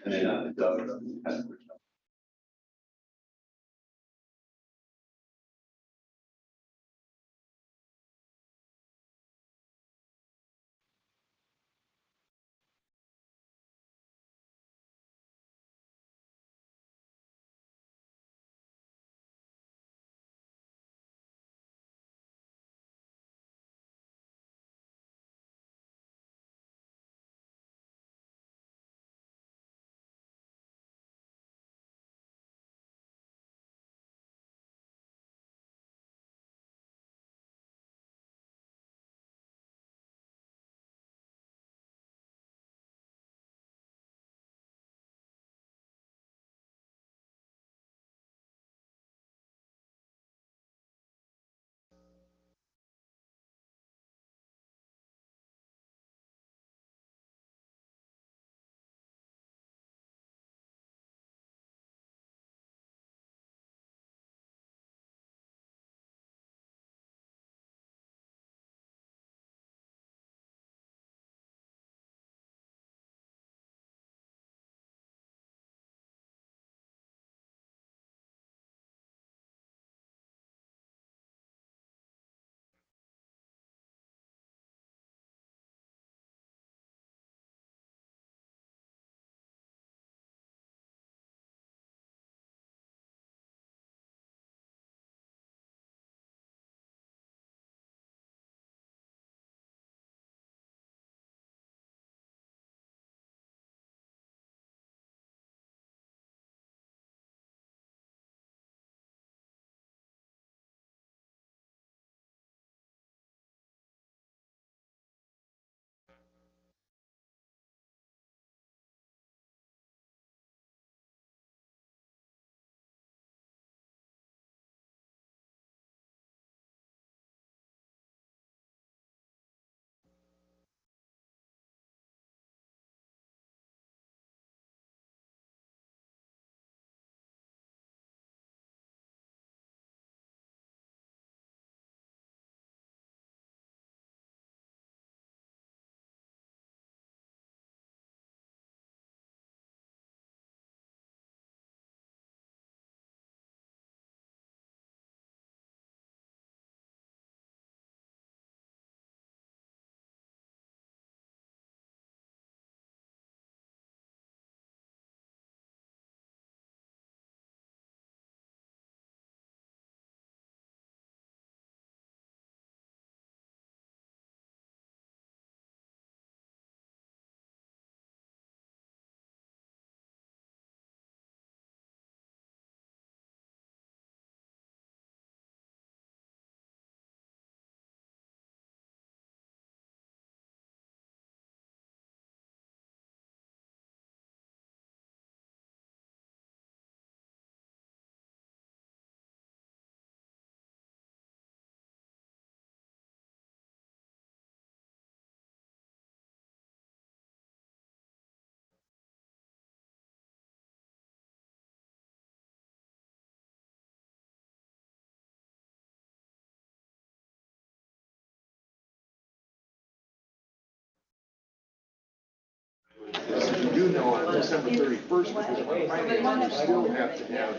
And then Doug had. You know, on December 31st, because of our finance, we still have to have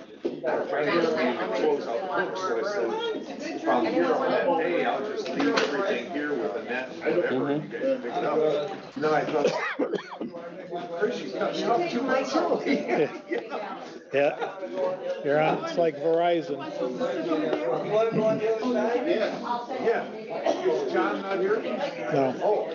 our finance meeting close out the books. So I said, from here on that day, I'll just leave everything here with a net, whatever, you guys pick it up. No, I thought, Chris, you cut me off 2 months early. Yeah, you're on, it's like Verizon. Yeah. Is John not here? No. Oh.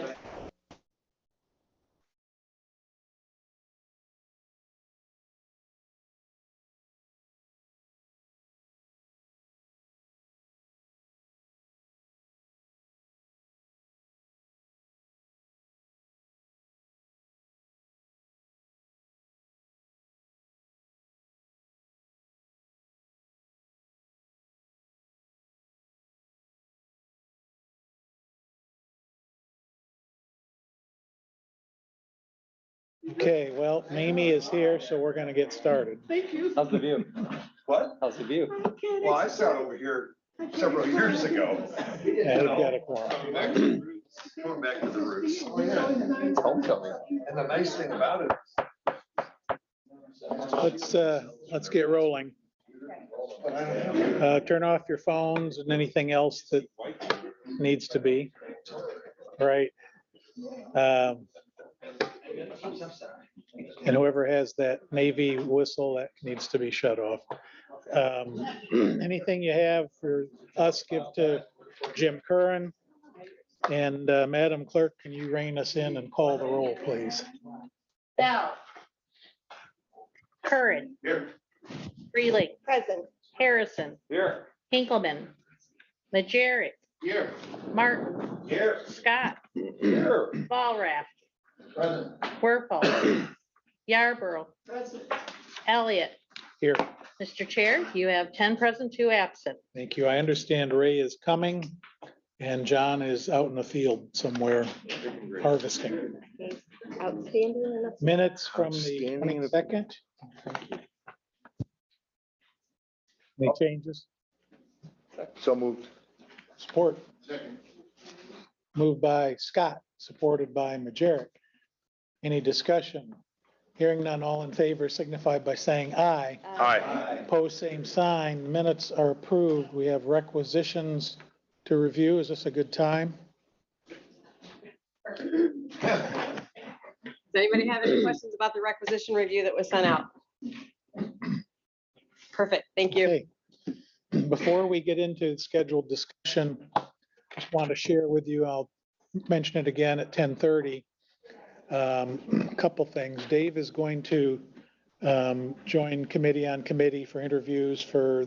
Okay, well, Mimi is here, so we're gonna get started. Thank you. How's the view? What? How's the view? Well, I sat over here several years ago. Yeah, we've got a quorum. Going back to the roots. It's homecoming. And the nice thing about it. Let's get rolling. Turn off your phones and anything else that needs to be. Right. And whoever has that Navy whistle, that needs to be shut off. Anything you have for us, give to Jim Curran. And Madam Clerk, can you rein us in and call the roll, please? Bell. Curran. Here. Freely. Present. Harrison. Here. Hinkleman. Majerick. Here. Martin. Here. Scott. Here. Ballraff. Present. Whirple. Yarborough. Elliott. Here. Mr. Chair, you have 10 present, 2 absent. Thank you. I understand Ray is coming and John is out in the field somewhere harvesting. Outstanding. Minutes from the Outstanding. 22nd. Any changes? So moved. Support. Moved by Scott, supported by Majerick. Any discussion? Hearing none, all in favor signify by saying aye. Aye. Opposed, same sign. Minutes are approved. We have requisitions to review. Is this a good time? Does anybody have any questions about the requisition review that was sent out? Perfect, thank you. Okay. Before we get into scheduled discussion, just want to share with you, I'll mention it again at 10:30. A couple things. Dave is going to join committee on committee for interviews for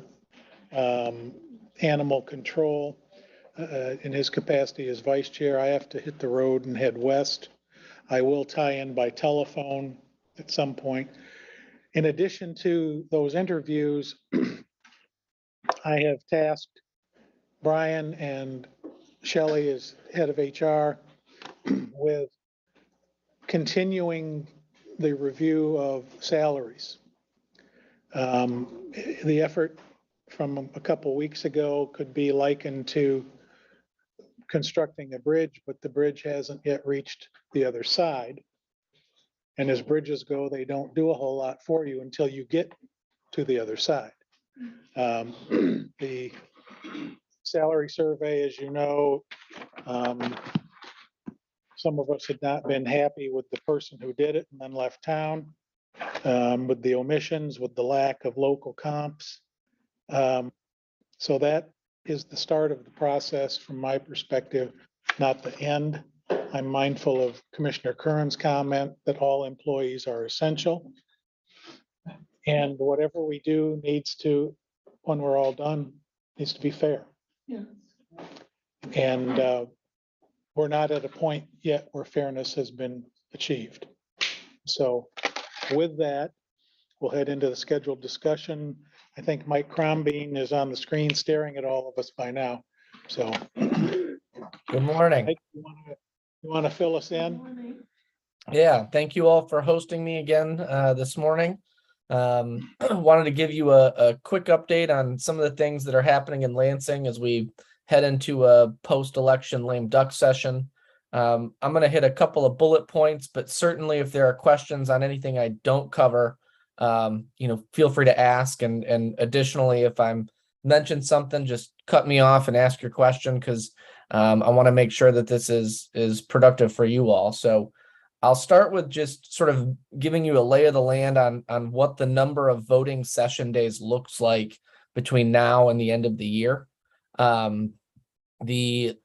animal control. In his capacity as vice chair, I have to hit the road and head west. I will tie in by telephone at some point. In addition to those interviews, I have tasked Brian and Shelley as head of HR with continuing the review of salaries. The effort from a couple weeks ago could be likened to constructing a bridge, but the bridge hasn't yet reached the other side. And as bridges go, they don't do a whole lot for you until you get to the other side. The salary survey, as you know, some of us had not been happy with the person who did it and then left town, with the omissions, with the lack of local comps. So that is the start of the process from my perspective, not the end. I'm mindful of Commissioner Curran's comment that all employees are essential. And whatever we do needs to, when we're all done, needs to be fair. And we're not at a point yet where fairness has been achieved. So with that, we'll head into the scheduled discussion. I think Mike Crombeen is on the screen staring at all of us by now. So. Good morning. Mike, you want to fill us in? Yeah, thank you all for hosting me again this morning. Wanted to give you a quick update on some of the things that are happening in Lansing as we head into a post-election lame duck session. I'm going to hit a couple of bullet points, but certainly if there are questions on anything I don't cover, feel free to ask. And additionally, if I'm mention something, just cut me off and ask your question, because I want to make sure that this is productive for you all. So I'll start with just sort of giving you a lay of the land on what the number of voting session days looks like between now and the end of the year. The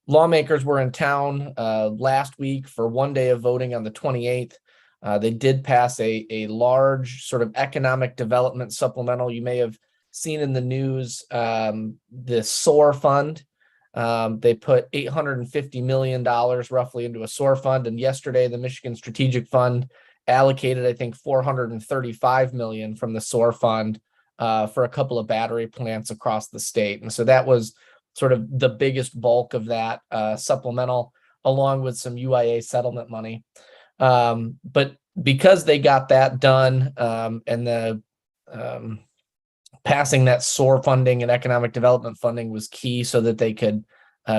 lawmakers were in town last week for one day of voting on the 28th. They did pass a large sort of economic development supplemental. You may have seen in the news the SOAR fund. They put $850 million roughly into a SOAR fund. And yesterday, the Michigan Strategic Fund allocated, I think, $435 million from the SOAR fund for a couple of battery plants across the state. And so that was sort of the biggest bulk of that supplemental, along with some UIA settlement money. But because they got that done and the passing that SOAR funding and economic development funding was key so that they could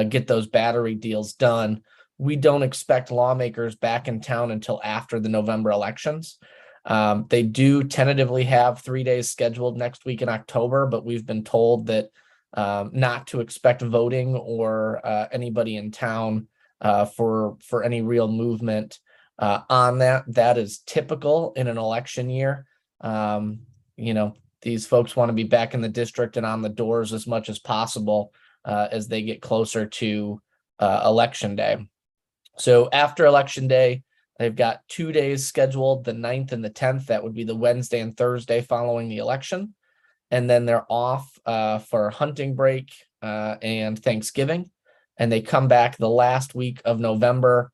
get those battery deals done. We don't expect lawmakers back in town until after the November elections. They do tentatively have 3 days scheduled next week in October, but we've been told that not to expect voting or anybody in town for any real movement on that. That is typical in an election year. These folks want to be back in the district and on the doors as much as possible as they get closer to election day. So after election day, they've got 2 days scheduled, the 9th and the 10th. That would be the Wednesday and Thursday following the election. And then they're off for hunting break and Thanksgiving. And they come back the last week of November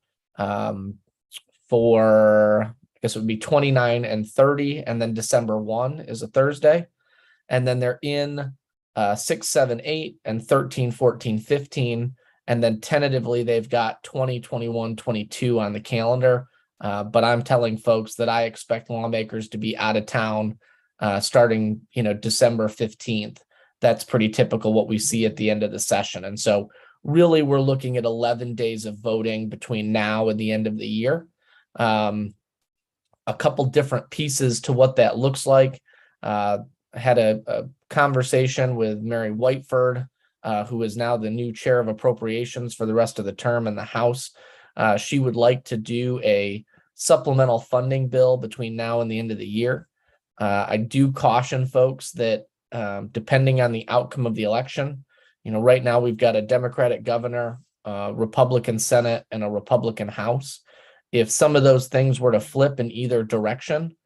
for, I guess it would be 29 and 30. And then December 1 is a Thursday. And then they're in 6, 7, 8 and 13, 14, 15. And then tentatively they've got 20, 21, 22 on the calendar. But I'm telling folks that I expect lawmakers to be out of town starting, December 15th. That's pretty typical what we see at the end of the session. And so really we're looking at 11 days of voting between now and the end of the year. A couple different pieces to what that looks like. I had a conversation with Mary Whiteford, who is now the new chair of appropriations for the rest of the term in the House. She would like to do a supplemental funding bill between now and the end of the year. I do caution folks that depending on the outcome of the election, right now we've got a Democratic governor, Republican Senate, and a Republican House. If some of those things were to flip in either direction,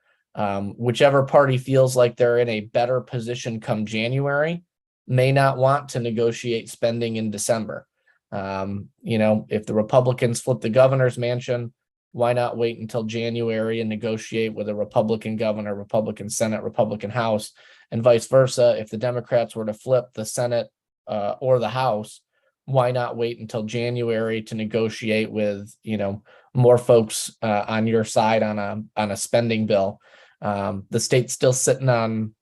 whichever party feels like they're in a better position come January may not want to negotiate spending in December. If the Republicans flip the governor's mansion, why not wait until January and negotiate with a Republican governor, Republican Senate, Republican House, and vice versa? If the Democrats were to flip the Senate or the House, why not wait until January to negotiate with, more folks on your side on a spending bill? The state's still sitting on,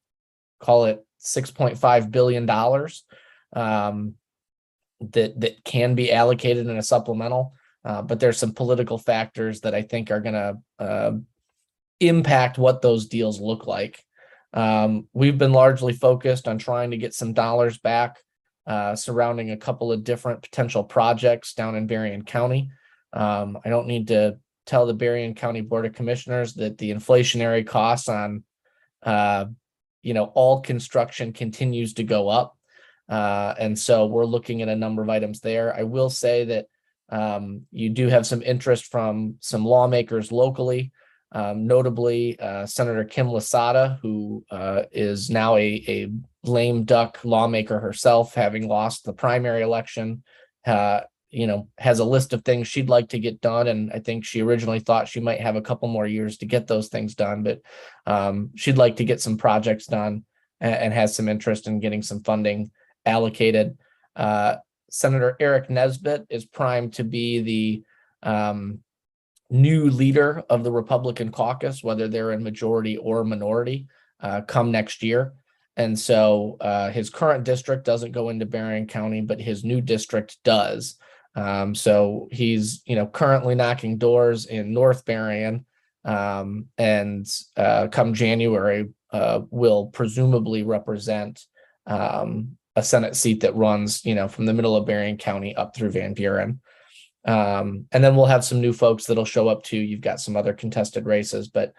call it $6.5 billion that can be allocated in a supplemental. But there's some political factors that I think are going to impact what those deals look like. We've been largely focused on trying to get some dollars back surrounding a couple of different potential projects down in Berrien County. I don't need to tell the Berrien County Board of Commissioners that the inflationary costs on all construction continues to go up. And so we're looking at a number of items there. I will say that you do have some interest from some lawmakers locally, notably Senator Kim Lasada, who is now a lame duck lawmaker herself, having lost the primary election, has a list of things she'd like to get done. And I think she originally thought she might have a couple more years to get those things done, but she'd like to get some projects done and has some interest in getting some funding allocated. Senator Eric Nesbitt is primed to be the new leader of the Republican caucus, whether they're in majority or minority, come next year. And so his current district doesn't go into Berrien County, but his new district does. So he's, currently knocking doors in North Berrien, and come January will presumably represent a Senate seat that runs, from the middle of Berrien County up through Van Buren. And then we'll have some new folks that'll show up too. You've got some other contested races, but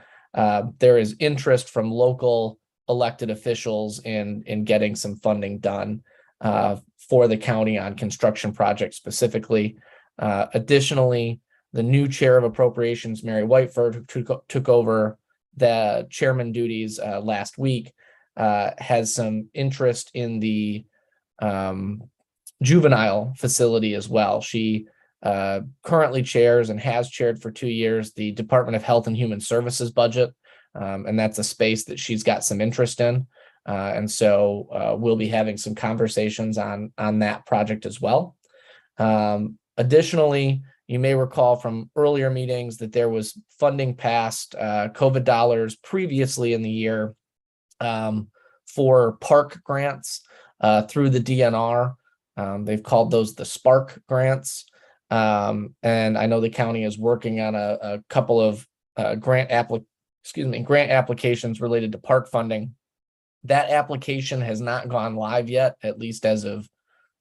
there is interest from local elected officials in getting some funding done for the county on construction projects specifically. Additionally, the new chair of appropriations, Mary Whiteford, who took over the chairman duties last week, has some interest in the juvenile facility as well. She currently chairs and has chaired for 2 years the Department of Health and Human Services budget, and that's a space that she's got some interest in. And so we'll be having some conversations on that project as well. Additionally, you may recall from earlier meetings that there was funding passed COVID dollars previously in the year for park grants through the DNR. They've called those the Spark grants. And I know the county is working on a couple of grant applications related to park funding. That application has not gone live yet, at least as of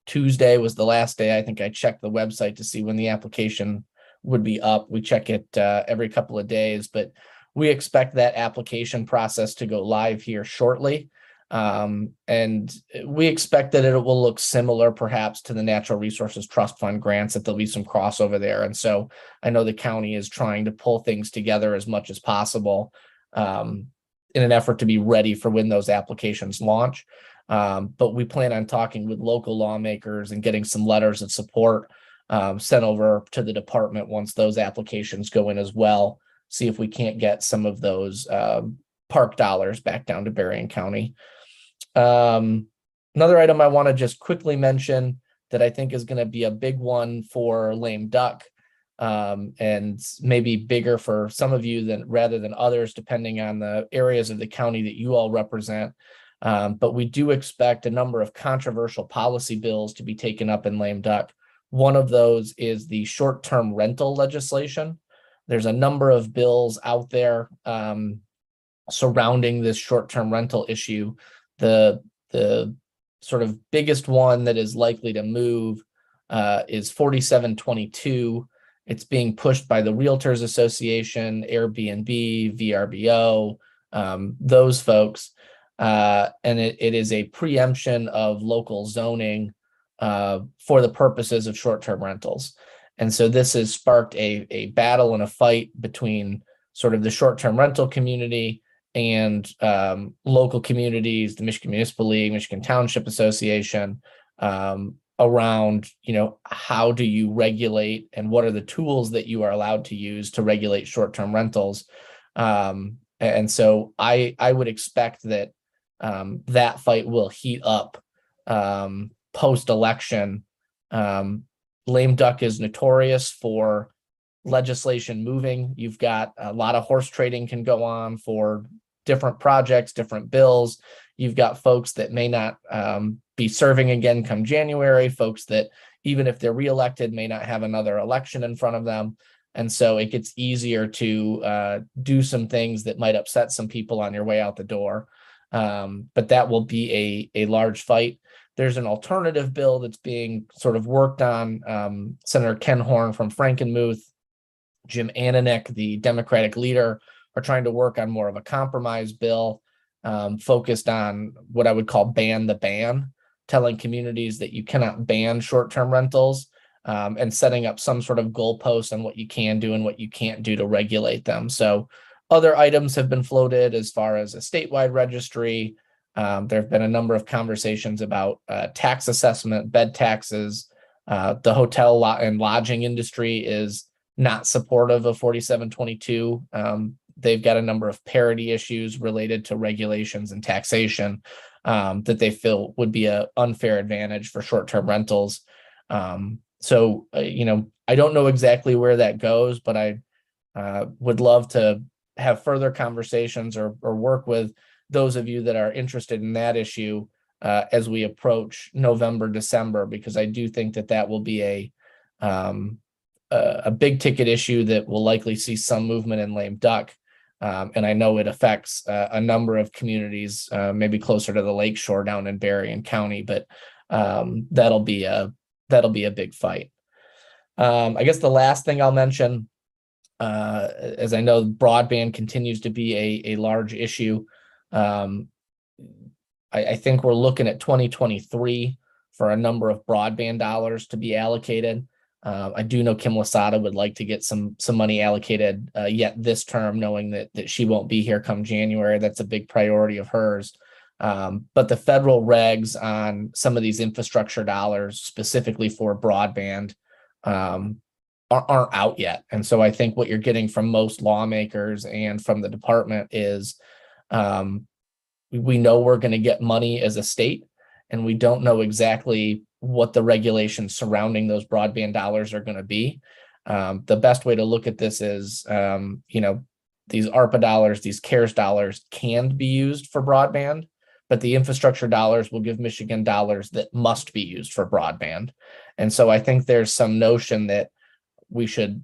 Tuesday was the last day. I think I checked the website to see when the application would be up. We check it every couple of days, but we expect that application process to go live here shortly. And we expect that it will look similar perhaps to the Natural Resources Trust Fund grants, that there'll be some crossover there. And so I know the county is trying to pull things together as much as possible in an effort to be ready for when those applications launch. But we plan on talking with local lawmakers and getting some letters of support sent over to the department once those applications go in as well. See if we can't get some of those park dollars back down to Berrien County. Another item I want to just quickly mention that I think is going to be a big one for lame duck, and maybe bigger for some of you rather than others, depending on the areas of the county that you all represent. But we do expect a number of controversial policy bills to be taken up in lame duck. One of those is the short-term rental legislation. There's a number of bills out there surrounding this short-term rental issue. The sort of biggest one that is likely to move is 4722. It's being pushed by the Realtors Association, Airbnb, VRBO, those folks. And it is a preemption of local zoning for the purposes of short-term rentals. And so this has sparked a battle and a fight between sort of the short-term rental community and local communities, the Michigan Municipal League, Michigan Township Association, around, how do you regulate and what are the tools that you are allowed to use to regulate short-term rentals. And so I would expect that that fight will heat up post-election. Lame duck is notorious for legislation moving. You've got a lot of horse trading can go on for different projects, different bills. You've got folks that may not be serving again come January, folks that even if they're reelected may not have another election in front of them. And so it gets easier to do some things that might upset some people on your way out the door. But that will be a large fight. There's an alternative bill that's being sort of worked on. Senator Ken Horn from Frankenmuth, Jim Ananick, the Democratic leader, are trying to work on more of a compromise bill focused on what I would call ban the ban, telling communities that you cannot ban short-term rentals and setting up some sort of goalpost on what you can do and what you can't do to regulate them. So other items have been floated as far as a statewide registry. There have been a number of conversations about tax assessment, bed taxes. The hotel and lodging industry is not supportive of 4722. They've got a number of parity issues related to regulations and taxation that they feel would be an unfair advantage for short-term rentals. So, I don't know exactly where that goes, but I would love to have further conversations or work with those of you that are interested in that issue as we approach November, December, because I do think that will be a big ticket issue that will likely see some movement in lame duck. And I know it affects a number of communities, maybe closer to the lakeshore down in Berrien County, but that'll be a big fight. I guess the last thing I'll mention, as I know broadband continues to be a large issue. I think we're looking at 2023 for a number of broadband dollars to be allocated. I do know Kim Lasada would like to get some money allocated yet this term, knowing that she won't be here come January. That's a big priority of hers. But the federal regs on some of these infrastructure dollars, specifically for broadband, aren't out yet. And so I think what you're getting from most lawmakers and from the department is we know we're going to get money as a state, and we don't know exactly what the regulations surrounding those broadband dollars are going to be. The best way to look at this is, these ARPA dollars, these CARES dollars can be used for broadband, but the infrastructure dollars will give Michigan dollars that must be used for broadband. And so I think there's some notion that we should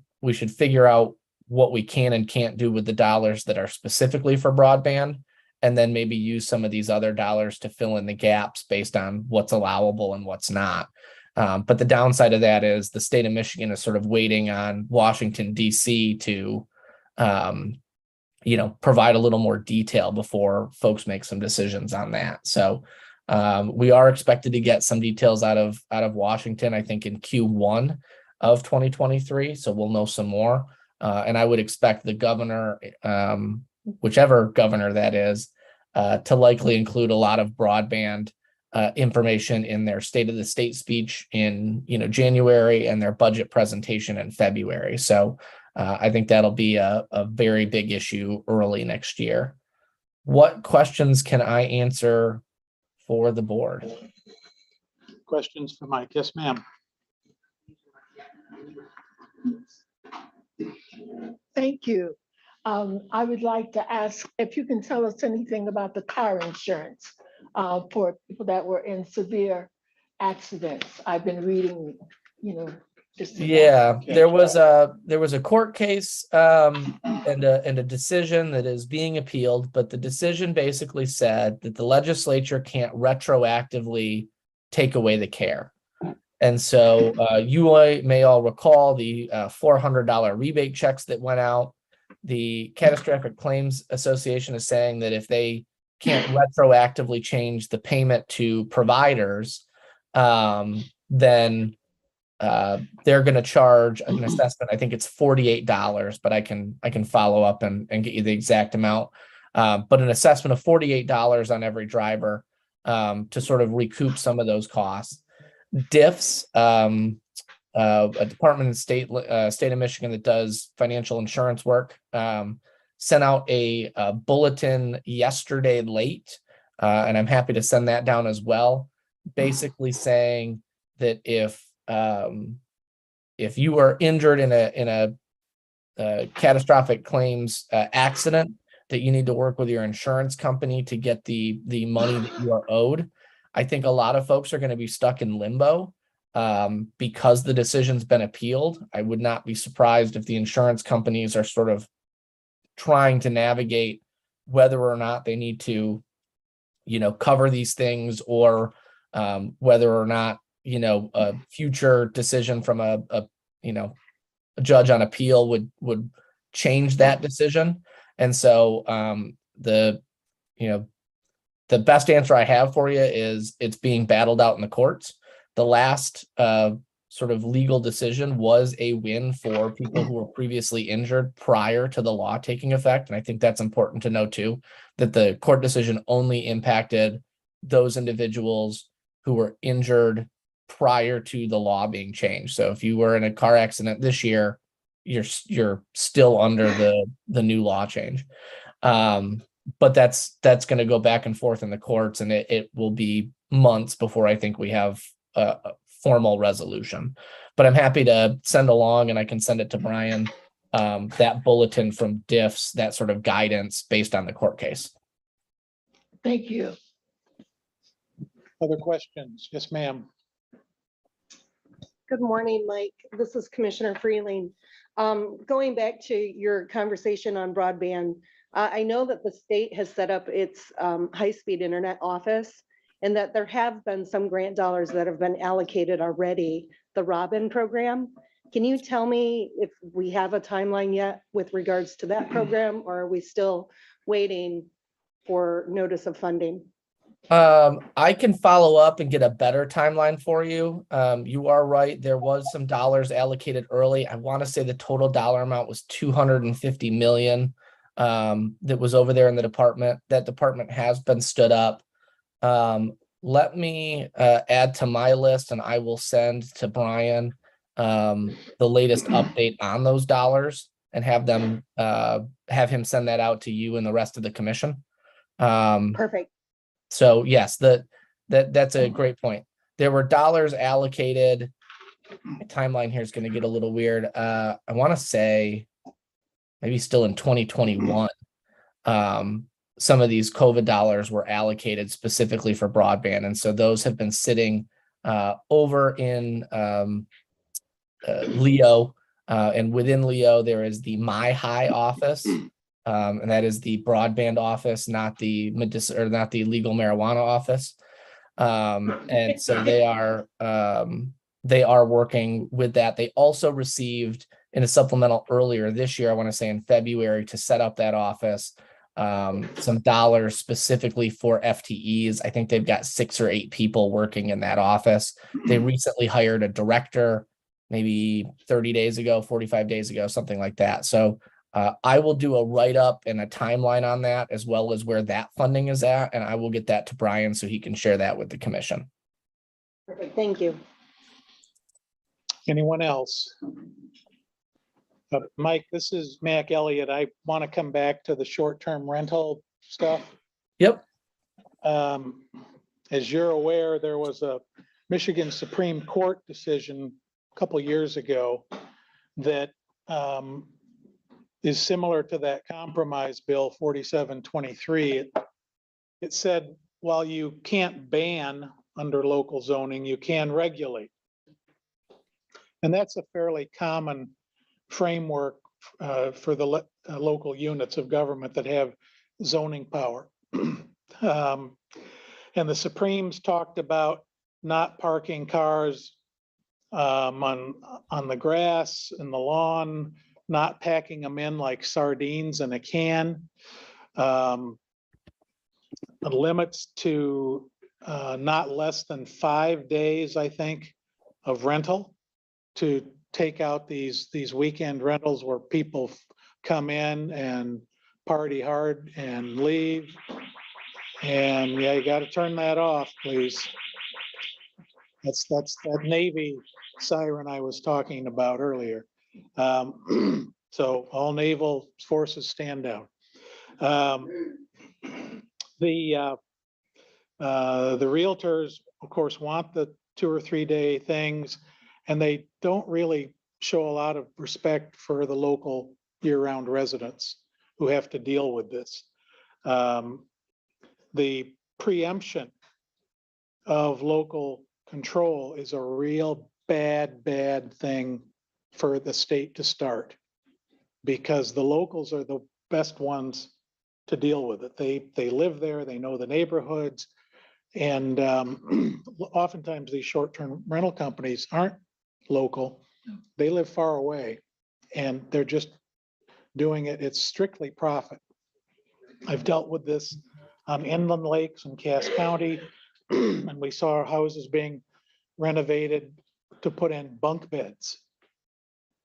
figure out what we can and can't do with the dollars that are specifically for broadband, and then maybe use some of these other dollars to fill in the gaps based on what's allowable and what's not. But the downside of that is the state of Michigan is sort of waiting on Washington, D.C. to, provide a little more detail before folks make some decisions on that. So we are expected to get some details out of Washington, I think in Q1 of 2023. So we'll know some more. And I would expect the governor, whichever governor that is, to likely include a lot of broadband information in their State of the State speech in January and their budget presentation in February. So I think that'll be a very big issue early next year. What questions can I answer for the board? Questions for Mike? Yes, ma'am. Thank you. I would like to ask if you can tell us anything about the car insurance for people that were in severe accidents. I've been reading, just. Yeah, there was a court case and a decision that is being appealed, but the decision basically said that the legislature can't retroactively take away the care. And so you may all recall the $400 rebate checks that went out. The Catastrophic Claims Association is saying that if they can't retroactively change the payment to providers, then they're going to charge an assessment. I think it's $48, but I can follow up and get you the exact amount. But an assessment of $48 on every driver to sort of recoup some of those costs. DIFS, a department in state of Michigan that does financial insurance work, sent out a bulletin yesterday late, and I'm happy to send that down as well. Basically saying that if you are injured in a catastrophic claims accident, that you need to work with your insurance company to get the money that you are owed. I think a lot of folks are going to be stuck in limbo because the decision's been appealed. I would not be surprised if the insurance companies are sort of trying to navigate whether or not they need to, cover these things, or whether or not, a future decision from a judge on appeal would change that decision. And so the best answer I have for you is it's being battled out in the courts. The last sort of legal decision was a win for people who were previously injured prior to the law taking effect. And I think that's important to know too, that the court decision only impacted those individuals who were injured prior to the law being changed. So if you were in a car accident this year, you're still under the new law change. But that's going to go back and forth in the courts, and it will be months before I think we have a formal resolution. But I'm happy to send along, and I can send it to Brian, that bulletin from DIFS, that sort of guidance based on the court case. Thank you. Other questions? Yes, ma'am. Good morning, Mike. This is Commissioner Freeling. Going back to your conversation on broadband, I know that the state has set up its high-speed internet office, and that there have been some grant dollars that have been allocated already, the Robin program. Can you tell me if we have a timeline yet with regards to that program, or are we still waiting for notice of funding? I can follow up and get a better timeline for you. You are right. There was some dollars allocated early. I want to say the total dollar amount was $250 million that was over there in the department. That department has been stood up. Let me add to my list, and I will send to Brian the latest update on those dollars and have him send that out to you and the rest of the commission. Perfect. So yes, that's a great point. There were dollars allocated. My timeline here is going to get a little weird. I want to say maybe still in 2021. some of these COVID dollars were allocated specifically for broadband. And so those have been sitting over in Leo. And within Leo, there is the My High office. And that is the broadband office, not the not the legal marijuana office. And so they are working with that. They also received in a supplemental earlier this year, I want to say in February, to set up that office, some dollars specifically for FTEs. I think they've got 6 or 8 people working in that office. They recently hired a director, maybe 30 days ago, 45 days ago, something like that. So I will do a write-up and a timeline on that, as well as where that funding is at, and I will get that to Brian so he can share that with the commission. Perfect, thank you. Anyone else? Mike, this is Mac Elliott. I want to come back to the short-term rental stuff. Yep. As you're aware, there was a Michigan Supreme Court decision a couple years ago that is similar to that compromise bill 4723. It said, while you can't ban under local zoning, you can regulate. And that's a fairly common framework for the local units of government that have zoning power. And the Supremes talked about not parking cars on the grass and the lawn, not packing them in like sardines in a can. Limits to not less than 5 days, I think, of rental, to take out these weekend rentals where people come in and party hard and leave. And yeah, you got to turn that off, please. That's that Navy siren I was talking about earlier. So all naval forces stand down. The realtors, of course, want the 2 or 3 day things, and they don't really show a lot of respect for the local year-round residents who have to deal with this. The preemption of local control is a real bad thing for the state to start, because the locals are the best ones to deal with it. They live there, they know the neighborhoods, and oftentimes these short-term rental companies aren't local. They live far away, and they're just doing it. It's strictly profit. I've dealt with this on inland lakes in Cass County, and we saw houses being renovated to put in bunk beds,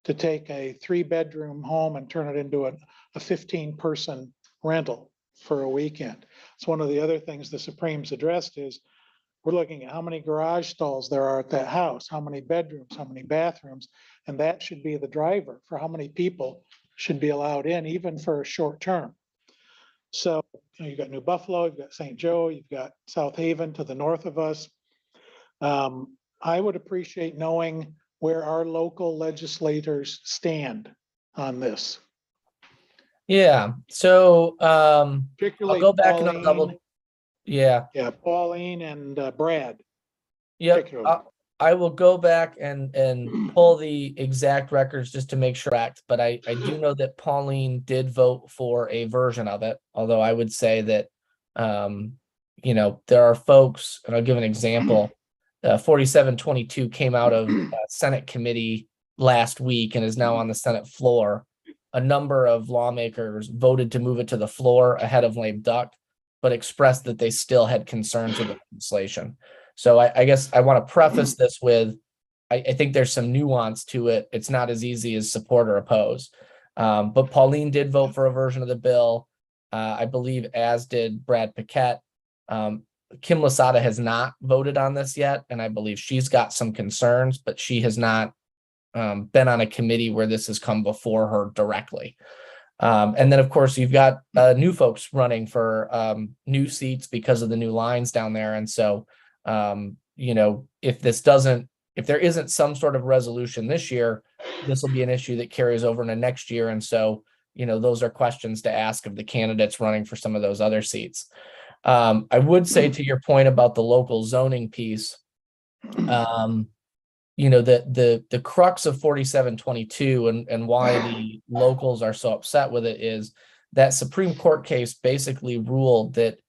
to take a 3-bedroom home and turn it into a 15-person rental for a weekend. It's one of the other things the Supremes addressed is we're looking at how many garage stalls there are at that house, how many bedrooms, how many bathrooms, and that should be the driver for how many people should be allowed in, even for a short term. So you've got New Buffalo, you've got St. Joe, you've got South Haven to the north of us. I would appreciate knowing where our local legislators stand on this. Yeah. So Particularly I'll go back and I'll double. Pauline. Yeah. Yeah, Pauline and Brad. Yep. particularly. I will go back and pull the exact records just to make sure correct, but I do know that Pauline did vote for a version of it. Although I would say that, there are folks, and I'll give an example. 4722 came out of Senate committee last week and is now on the Senate floor. A number of lawmakers voted to move it to the floor ahead of lame duck, but expressed that they still had concerns with the legislation. So I guess I want to preface this with, I think there's some nuance to it. It's not as easy as support or oppose. But Pauline did vote for a version of the bill, I believe, as did Brad Paquette. Kim Lasada has not voted on this yet, and I believe she's got some concerns, but she has not been on a committee where this has come before her directly. And then, of course, you've got new folks running for new seats because of the new lines down there. And so, if there isn't some sort of resolution this year, this will be an issue that carries over into next year. And so those are questions to ask of the candidates running for some of those other seats. I would say to your point about the local zoning piece, the crux of 4722 and why the locals are so upset with it is that Supreme Court case basically ruled that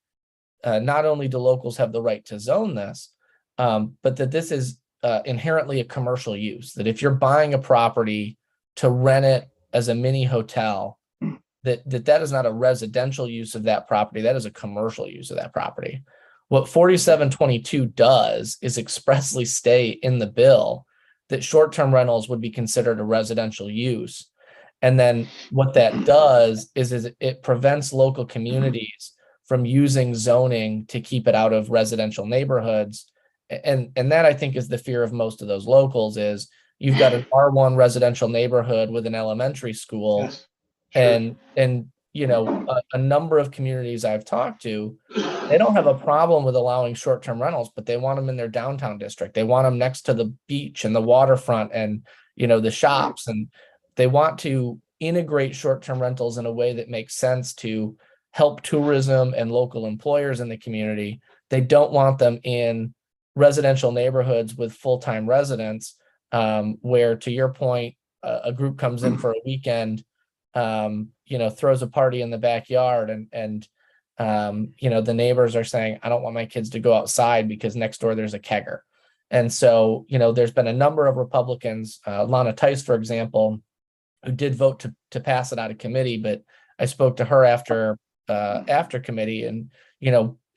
not only do locals have the right to zone this, but that this is inherently a commercial use, that if you're buying a property to rent it as a mini hotel, that is not a residential use of that property, that is a commercial use of that property. What 4722 does is expressly state in the bill that short-term rentals would be considered a residential use. And then what that does is it prevents local communities from using zoning to keep it out of residential neighborhoods. And that I think is the fear of most of those locals is you've got an R1 residential neighborhood with an elementary school. Yes, sure. And a number of communities I've talked to, they don't have a problem with allowing short-term rentals, but they want them in their downtown district. They want them next to the beach and the waterfront and, the shops. And they want to integrate short-term rentals in a way that makes sense to help tourism and local employers in the community. They don't want them in residential neighborhoods with full-time residents, where, to your point, a group comes in for a weekend, throws a party in the backyard and the neighbors are saying, I don't want my kids to go outside because next door there's a kegger. And so, there's been a number of Republicans, Lana Tice, for example, who did vote to pass it out of committee, but I spoke to her after committee and,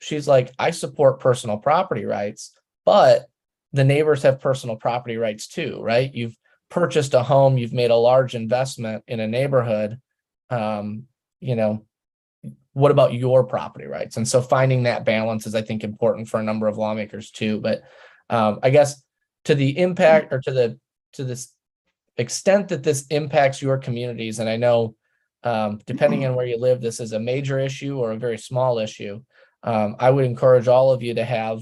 she's like, I support personal property rights, but the neighbors have personal property rights too, right? You've purchased a home, you've made a large investment in a neighborhood. What about your property rights? And so finding that balance is, I think, important for a number of lawmakers too. But I guess to the impact or to this extent that this impacts your communities, and I know depending on where you live, this is a major issue or a very small issue. I would encourage all of you to have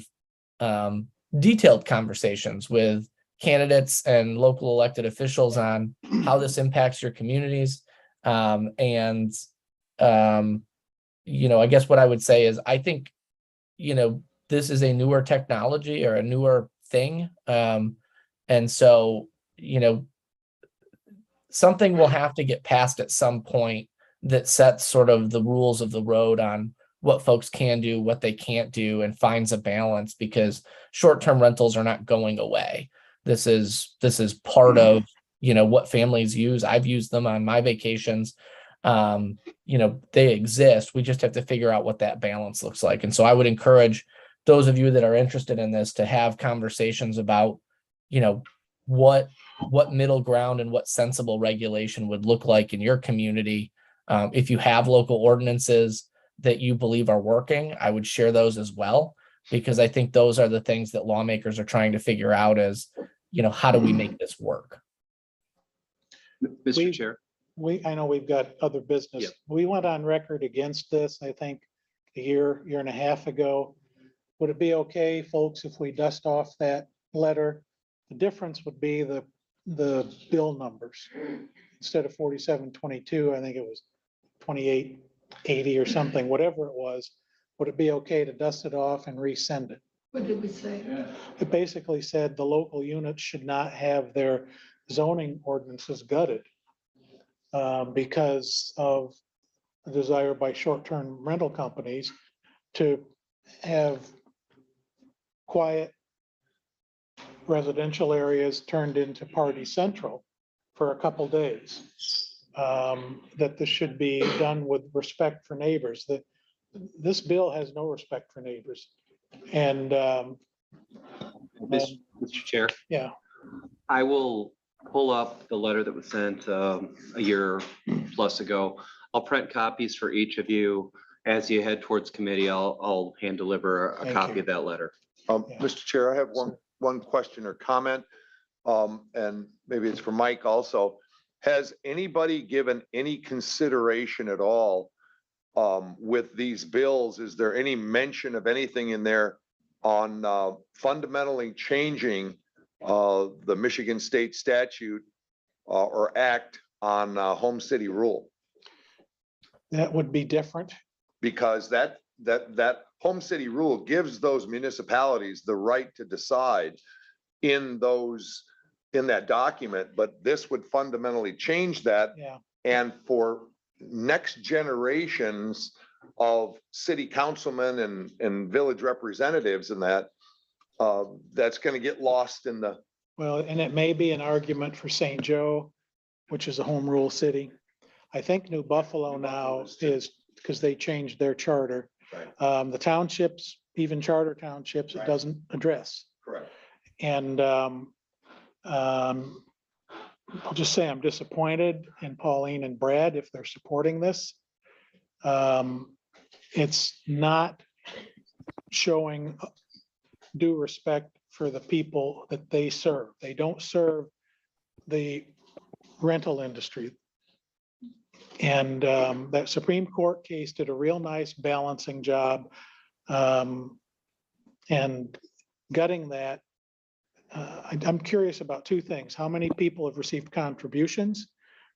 detailed conversations with candidates and local elected officials on how this impacts your communities. I guess what I would say is I think, this is a newer technology or a newer thing. And so, something will have to get passed at some point that sets sort of the rules of the road on what folks can do, what they can't do, and finds a balance, because short-term rentals are not going away. This is part of, what families use. I've used them on my vacations. They exist. We just have to figure out what that balance looks like. And so I would encourage those of you that are interested in this to have conversations about, what middle ground and what sensible regulation would look like in your community. If you have local ordinances that you believe are working, I would share those as well, because I think those are the things that lawmakers are trying to figure out as, how do we make this work? Mr. Chair. I know we've got other business. Yep. We went on record against this, I think, a year and a half ago. Would it be okay, folks, if we dust off that letter? The difference would be the bill numbers. Instead of 4722, I think it was 2880 or something, whatever it was. Would it be okay to dust it off and resend it? What did we say? It basically said the local units should not have their zoning ordinances gutted because of the desire by short-term rental companies to have quiet residential areas turned into party central for a couple days. That this should be done with respect for neighbors. This bill has no respect for neighbors. And Mr. Chair, yeah, I will pull up the letter that was sent a year plus ago. I'll print copies for each of you. As you head towards committee, I'll hand deliver a Thank copy you. of that letter. Yeah. Mr. Chair, I have one question or comment, and maybe it's for Mike also. Has anybody given any consideration at all with these bills? Is there any mention of anything in there on fundamentally changing the Michigan State statute or act on home city rule? That would be different. Because that home city rule gives those municipalities the right to decide in that document, but this would fundamentally change that. Yeah. And for next generations of city councilmen and village representatives and that's gonna get lost in the. Well, and it may be an argument for St. Joe, which is a home rule city. I think New Buffalo now is, because they changed their charter. Right. The townships, even charter townships, it Right. doesn't address. Correct. And I'll just say I'm disappointed in Pauline and Brad if they're supporting this. It's not showing due respect for the people that they serve. They don't serve the rental industry. And that Supreme Court case did a real nice balancing job. And gutting that, I'm curious about two things. How many people have received contributions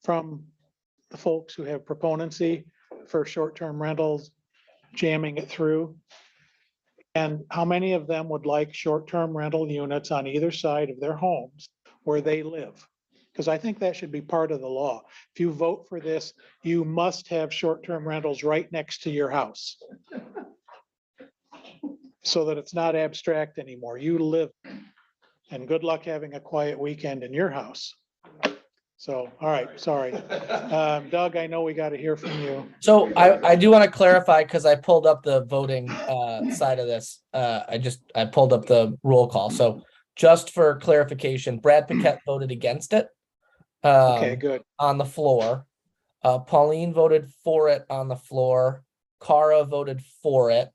from the folks who have proponency for short-term rentals, jamming it through? And how many of them would like short-term rental units on either side of their homes where they live? Because I think that should be part of the law. If you vote for this, you must have short-term rentals right next to your house. So that it's not abstract anymore. You live. And good luck having a quiet weekend in your house. So, all right, sorry. Doug, I know we got to hear from you. So I do want to clarify, because I pulled up the voting side of this. I pulled up the roll call. So just for clarification, Brad Paquette voted against it. Okay, good. On the floor. Pauline voted for it on the floor. Cara voted for it.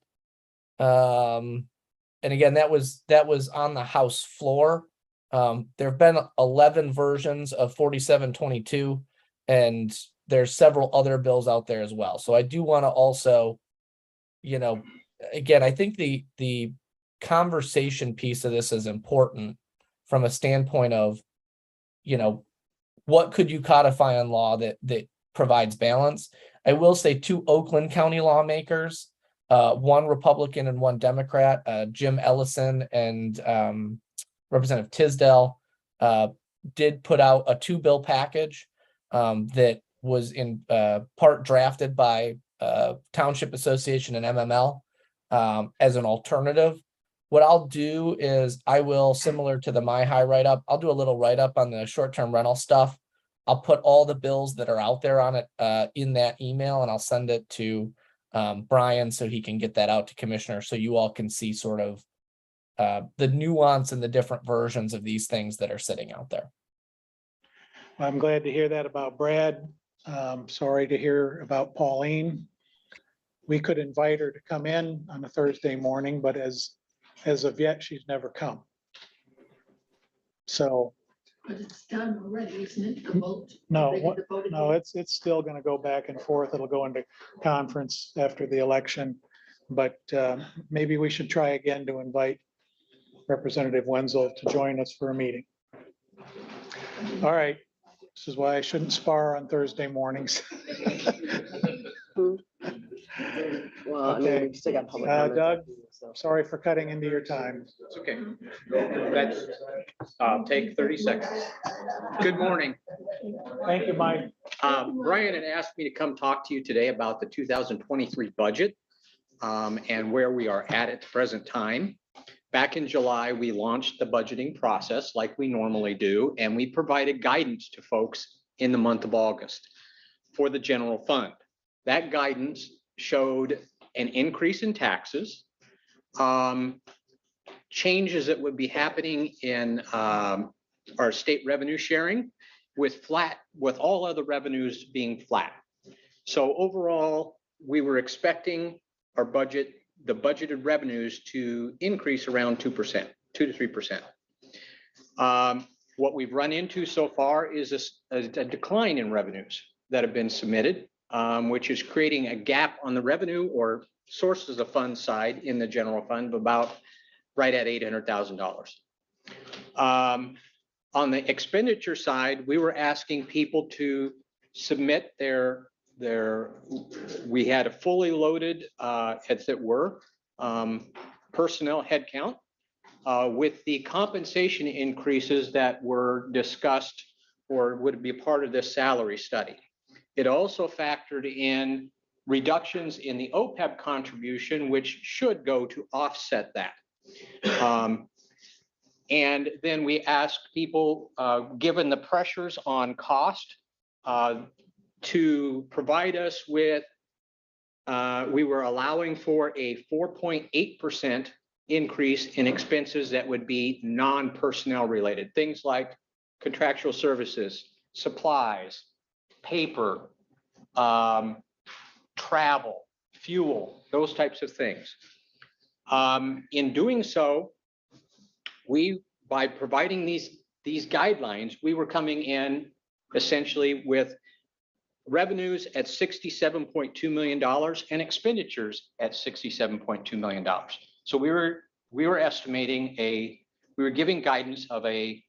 And again, that was on the House floor. There have been 11 versions of 4722, and there's several other bills out there as well. So I do want to also, again, I think the conversation piece of this is important from a standpoint of, what could you codify in law that provides balance? I will say 2 Oakland County lawmakers, one Republican and one Democrat, Jim Ellison and Representative Tisdale, did put out a 2-bill package that was in part drafted by Township Association and MML as an alternative. What I'll do is I will, similar to the My High write-up, I'll do a little write-up on the short-term rental stuff. I'll put all the bills that are out there on it in that email, and I'll send it to Brian so he can get that out to commissioners, so you all can see sort of the nuance and the different versions of these things that are sitting out there. I'm glad to hear that about Brad. Sorry to hear about Pauline. We could invite her to come in on a Thursday morning, but as of yet, she's never come. So. But it's done already, isn't it? The vote? No, They did the vote no, again? it's still going to go back and forth. It'll go into conference after the election. But maybe we should try again to invite Representative Wenzel to join us for a meeting. All right. This is why I shouldn't spar on Thursday mornings. Well, I mean, Okay. we've still got public comment. Doug, sorry for cutting into your time. It's okay. That's, take 30 seconds. Good morning. Thank you, Mike. Brian had asked me to come talk to you today about the 2023 budget and where we are at the present time. Back in July, we launched the budgeting process like we normally do, and we provided guidance to folks in the month of August for the general fund. That guidance showed an increase in taxes, changes that would be happening in our state revenue sharing with all other revenues being flat. So overall, we were expecting our budget, the budgeted revenues to increase around 2%, 2 to 3%. What we've run into so far is a decline in revenues that have been submitted, which is creating a gap on the revenue or sources of funds side in the general fund of about right at $800,000. On the expenditure side, we were asking people to submit their we had a fully loaded, as it were, personnel headcount with the compensation increases that were discussed or would be a part of this salary study. It also factored in reductions in the OPEB contribution, which should go to offset that. And then we asked people, given the pressures on cost, to provide us with, we were allowing for a 4.8% increase in expenses that would be non-personnel related, things like contractual services, supplies, paper, travel, fuel, those types of things. In doing so, by providing these guidelines, we were coming in essentially with revenues at $67.2 million and expenditures at $67.2 million. So we were estimating we were giving guidance of a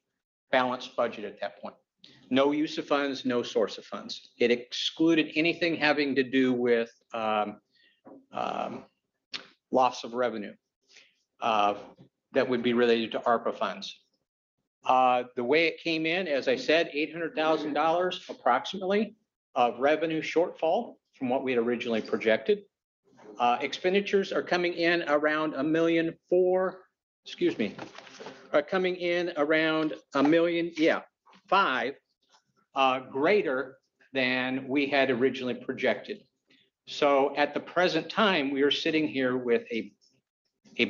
balanced budget at that point. No use of funds, no source of funds. It excluded anything having to do with loss of revenue that would be related to ARPA funds. The way it came in, as I said, $800,000 approximately of revenue shortfall from what we had originally projected. Expenditures are coming in around $1.4 million, coming in around $1.5 million, greater than we had originally projected. So at the present time, we are sitting here with a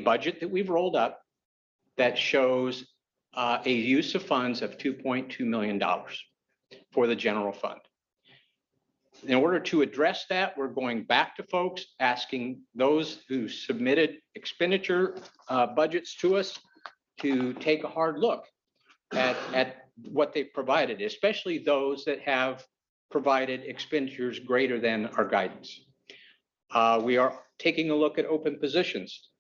budget that we've rolled up that shows a use of funds of $2.2 million for the general fund. In order to address that, we're going back to folks, asking those who submitted expenditure budgets to us to take a hard look at what they've provided, especially those that have provided expenditures greater than our guidance. We are taking a look at open positions.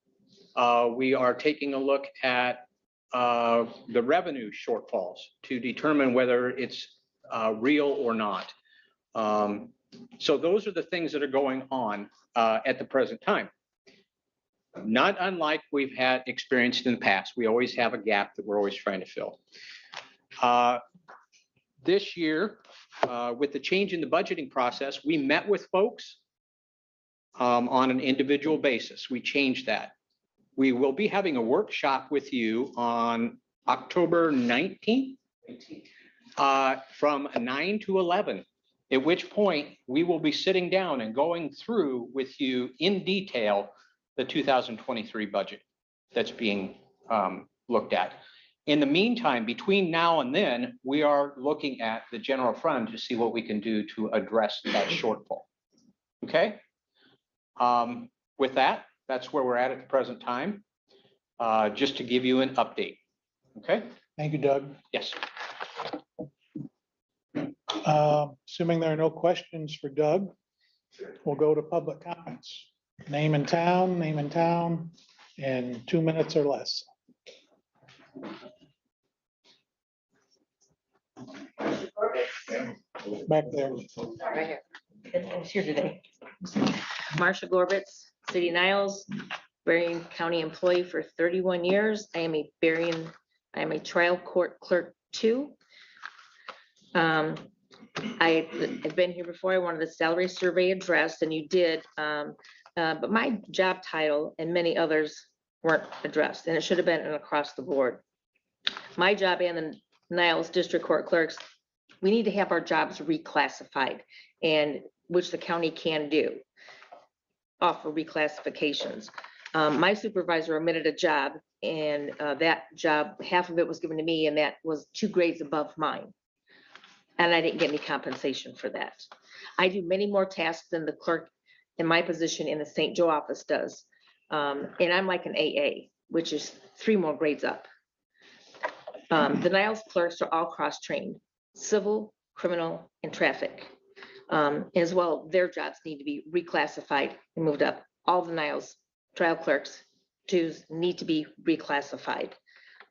We are taking a look at the revenue shortfalls to determine whether it's real or not. So those are the things that are going on at the present time. Not unlike we've had experienced in the past. We always have a gap that we're always trying to fill. This year, with the change in the budgeting process, we met with folks on an individual basis. We changed that. We will be having a workshop with you on October 19th from 9 to 11, at which point we will be sitting down and going through with you in detail the 2023 budget that's being looked at. In the meantime, between now and then, we are looking at the general fund to see what we can do to address that shortfall. Okay? With that, that's where we're at the present time, just to give you an update. Okay? Thank you, Doug. Yes. Assuming there are no questions for Doug, we'll go to public comments. Name and town, in 2 minutes or less. Back there. Right here. It's here today. Marsha Gorbitz, City Niles, Berrien County employee for 31 years. I am a trial court clerk too. I've been here before. I wanted the salary survey addressed, and you did. But my job title and many others weren't addressed, and it should have been across the board. My job and the Niles District Court clerks, we need to have our jobs reclassified, and which the county can do, offer reclassifications. My supervisor omitted a job, and that job, half of it was given to me, and that was 2 grades above mine. And I didn't get any compensation for that. I do many more tasks than the clerk in my position in the St. Joe office does. And I'm like an AA, which is 3 more grades up. The Niles clerks are all cross-trained, civil, criminal, and traffic. As well, their jobs need to be reclassified and moved up. All the Niles trial clerks need to be reclassified.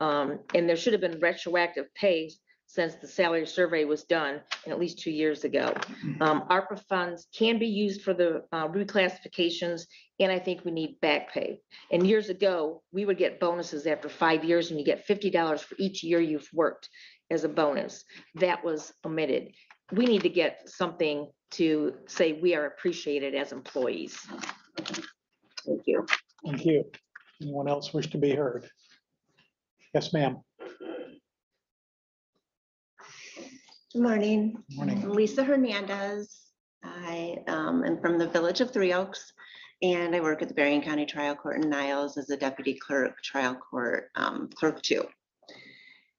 And there should have been retroactive pay since the salary survey was done and at least 2 years ago. ARPA funds can be used for the reclassifications, and I think we need back pay. And years ago, we would get bonuses after 5 years, and you get $50 for each year you've worked as a bonus. That was omitted. We need to get something to say we are appreciated as employees. Thank you. Thank you. Anyone else wish to be heard? Yes, ma'am. Good morning. Morning. I'm Lisa Hernandez. I am from the Village of Three Oaks, and I work at the Berrien County Trial Court in Niles as a deputy clerk, trial court clerk 2.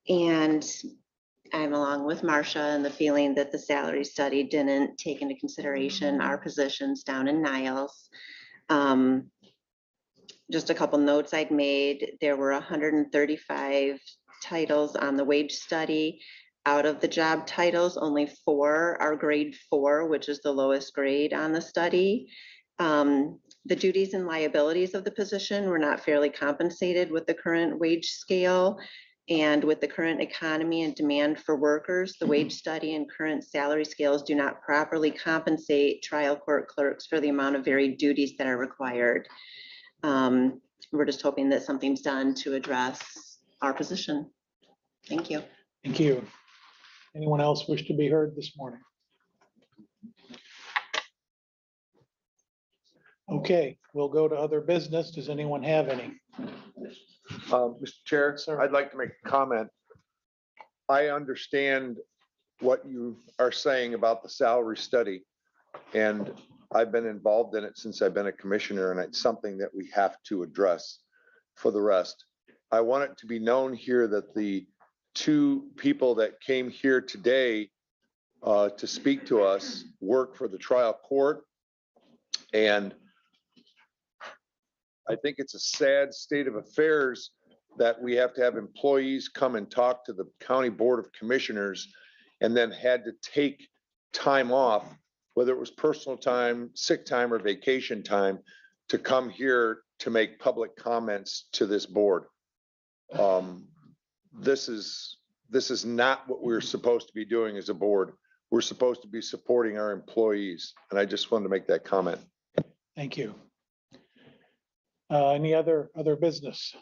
And I'm along with Marcia in the feeling that the salary study didn't take into consideration our positions down in Niles. Just a couple notes I'd made. There were 135 titles on the wage study. Out of the job titles, only 4 are grade 4, which is the lowest grade on the study. The duties and liabilities of the position were not fairly compensated with the current wage scale. And with the current economy and demand for workers, the wage study and current salary scales do not properly compensate trial court clerks for the amount of varied duties that are required. We're just hoping that something's done to address our position. Thank you. Thank you. Anyone else wish to be heard this morning? Okay, we'll go to other business. Does anyone have any? Mr. Chair, Sir. I'd like to make a comment. I understand what you are saying about the salary study, and I've been involved in it since I've been a commissioner, and it's something that we have to address. For the rest, I want it to be known here that the 2 people that came here today to speak to us work for the trial court, and I think it's a sad state of affairs that we have to have employees come and talk to the County Board of Commissioners and then had to take time off, whether it was personal time, sick time, or vacation time, to come here to make public comments to this board. This is not what we're supposed to be doing as a board. We're supposed to be supporting our employees, and I just wanted to make that comment. Thank you. Any other business?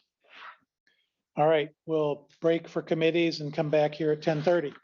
All right, we'll break for committees and come back here at 10:30.